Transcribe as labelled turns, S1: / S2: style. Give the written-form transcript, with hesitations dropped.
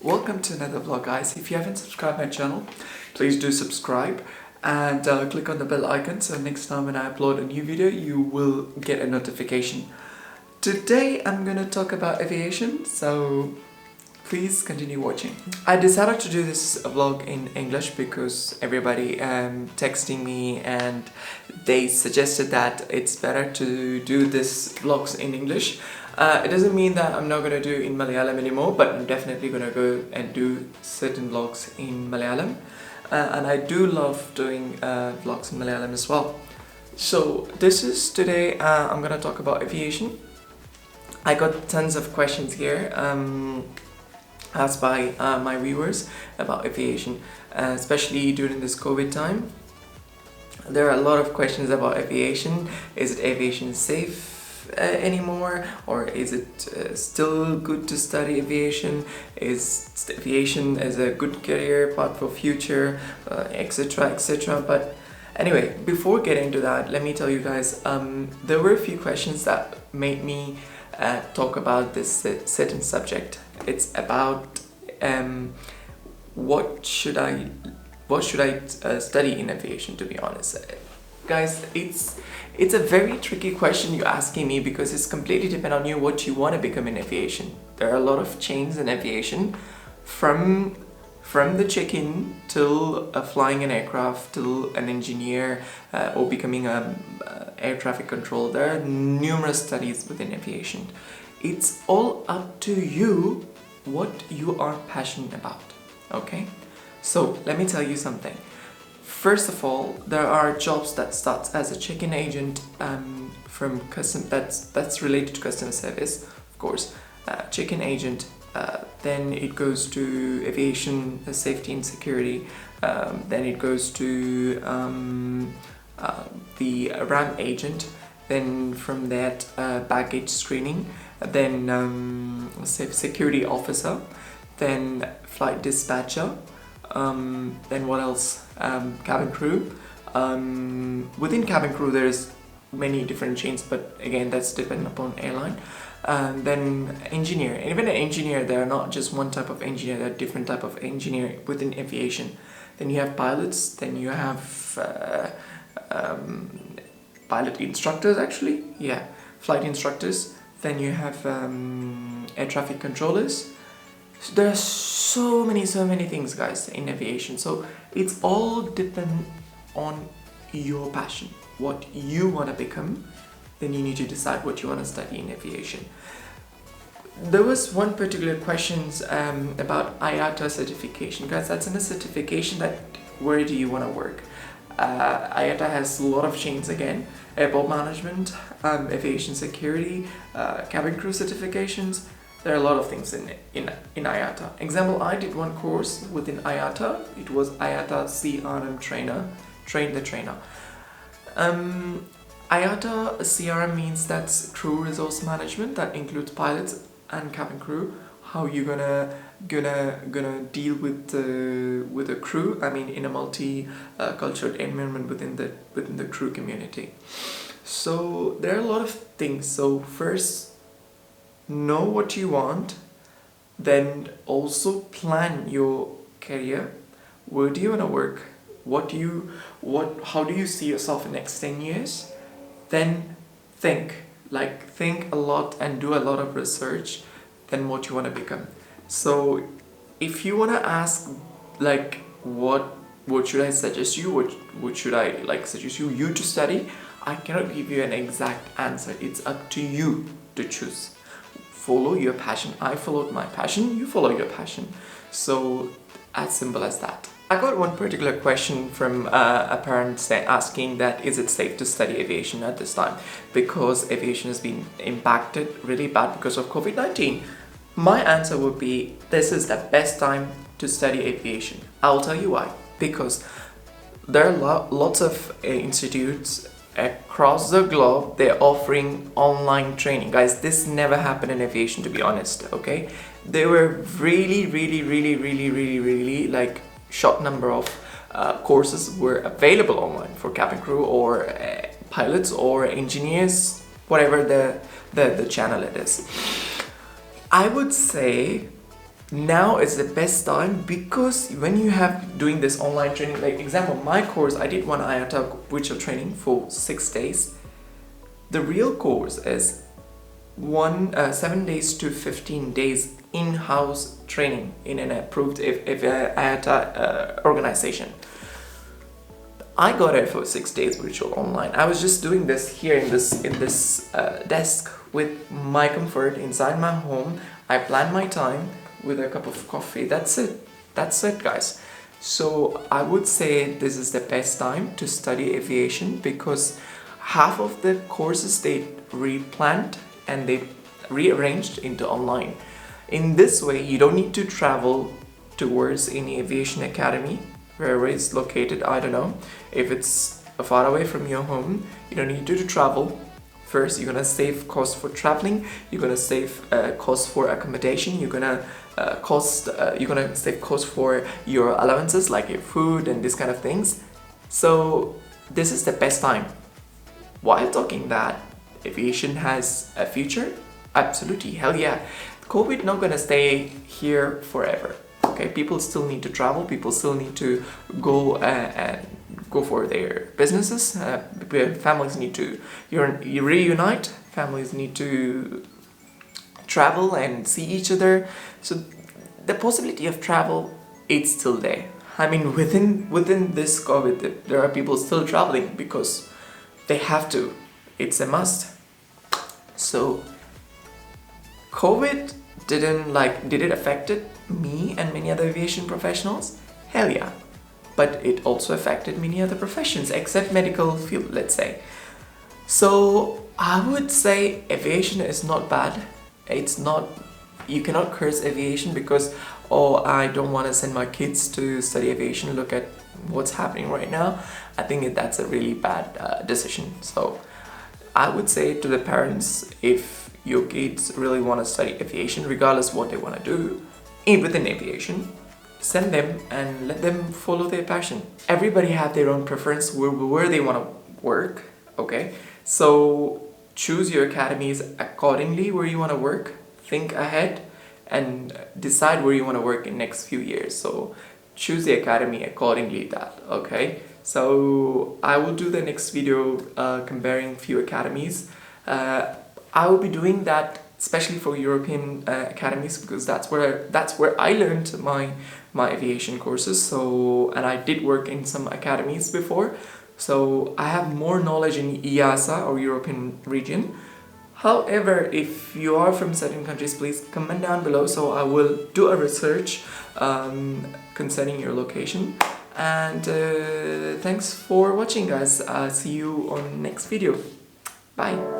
S1: Welcome to another vlog, guys. If you haven't subscribed my channel, please do subscribe and click on the bell icon so next time when I upload a new video you will get a notification. Today I'm gonna talk about aviation, so please continue watching. I decided to do this vlog in English because everybody texting me and they suggested that it's better to do this vlogs in English. It doesn't mean that I'm not gonna do in Malayalam anymore, but I'm definitely gonna go and do certain vlogs in Malayalam. And I do love doing vlogs in Malayalam as well. So this is today I'm gonna talk about aviation. I got tons of questions here asked by my viewers about aviation, especially during this COVID time. There are a lot of questions about aviation. Is it aviation safe anymore, or is it still good to study aviation? Is aviation as a good career path for future, etc, etc. But anyway, before getting into that, let me tell you guys, there were a few questions that made me talk about this certain subject. It's about what should I study in aviation, to be honest. Guys, it's a very tricky question you're asking me because it's completely depend on you what you want to become in aviation. There are a lot of chains in aviation, from the check-in till flying an aircraft, till an engineer or becoming an air traffic controller. There are numerous studies within aviation. It's all up to you what you are passionate about, okay? So let me tell you something. First of all, there are jobs that starts as a check-in agent from custom, that's related to customer service, of course, check-in agent. Then it goes to aviation safety and security. Then it goes to the RAM agent. Then from that, baggage screening. Then security officer. Then flight dispatcher. Then what else? Cabin crew. Within cabin crew there is many different chains, but again that's dependent upon airline. Then engineer. And even an engineer, there are not just one type of engineer, there are different type of engineer within aviation. Then you have pilots, then you have pilot instructors, actually, yeah, flight instructors. Then you have air traffic controllers. So there are so many things, guys, in aviation. So it's all depend on your passion, what you want to become. Then you need to decide what you want to study in aviation. There was one particular questions about IATA certification. Guys, that's in a certification that where do you want to work? IATA has a lot of chains again: airport management, aviation security, cabin crew certifications. There are a lot of things in IATA. Example, I did one course within IATA. It was IATA CRM trainer, train the trainer. IATA CRM means that's crew resource management. That includes pilots and cabin crew. How you gonna deal with the crew? I mean, in a multi-cultural environment within the crew community. So there are a lot of things. So first, know what you want, then also plan your career. Where do you want to work? How do you see yourself in the next 10 years? Then think a lot and do a lot of research, then what you want to become. So if you want to ask like what should I suggest you, what should I suggest you to study, I cannot give you an exact answer. It's up to you to choose. Follow your passion. I followed my passion, you follow your passion. So as simple as that. I got one particular question from a parent asking that is it safe to study aviation at this time because aviation has been impacted really bad because of COVID-19. My answer would be this is the best time to study aviation. I'll tell you why. Because there are lots of institutes across the globe. They're offering online training. Guys, this never happened in aviation, to be honest, okay? There were really like short number of courses were available online for cabin crew or pilots or engineers, whatever the channel it is. I would say now is the best time, because when you have doing this online training, like example, my course, I did one IATA virtual training for 6 days. The real course is 7 days to 15 days in-house training in an approved IATA organization. I got it for 6 days virtual online. I was just doing this here in this desk with my comfort inside my home. I planned my time with a cup of coffee. That's it, guys. So I would say this is the best time to study aviation, because half of the courses they replanned and they rearranged into online. In this way, you don't need to travel towards any aviation academy, wherever it's located. I don't know if it's far away from your home. You don't need to travel. First, you're gonna save cost for traveling. You're gonna save cost for accommodation. You're gonna save cost for your allowances, like your food and this kind of things. So this is the best time. While talking that aviation has a future, absolutely, hell yeah. COVID not gonna stay here forever. Okay, people still need to travel. People still need to go and go for their businesses. Families need to reunite. Families need to travel and see each other. So the possibility of travel, it's still there. I mean, within this COVID, there are people still traveling because they have to. It's a must. So COVID did it affected me and many other aviation professionals? Hell yeah. But it also affected many other professions except medical field, let's say. So I would say aviation is not bad. It's not, you cannot curse aviation because, oh, I don't want to send my kids to study aviation. Look at what's happening right now. I think that's a really bad decision. So I would say to the parents, if your kids really want to study aviation, regardless what they want to do within aviation, send them and let them follow their passion. Everybody have their own preference where they want to work, okay? So choose your academies accordingly where you want to work. Think ahead and decide where you want to work in next few years. So choose the academy accordingly that, okay? So I will do the next video comparing few academies. I will be doing that especially for European academies, because that's where I learned my aviation courses. So, and I did work in some academies before, so I have more knowledge in EASA or European region. However, if you are from certain countries, please comment down below, so I will do a research concerning your location. And thanks for watching, guys. See you on next video. Bye.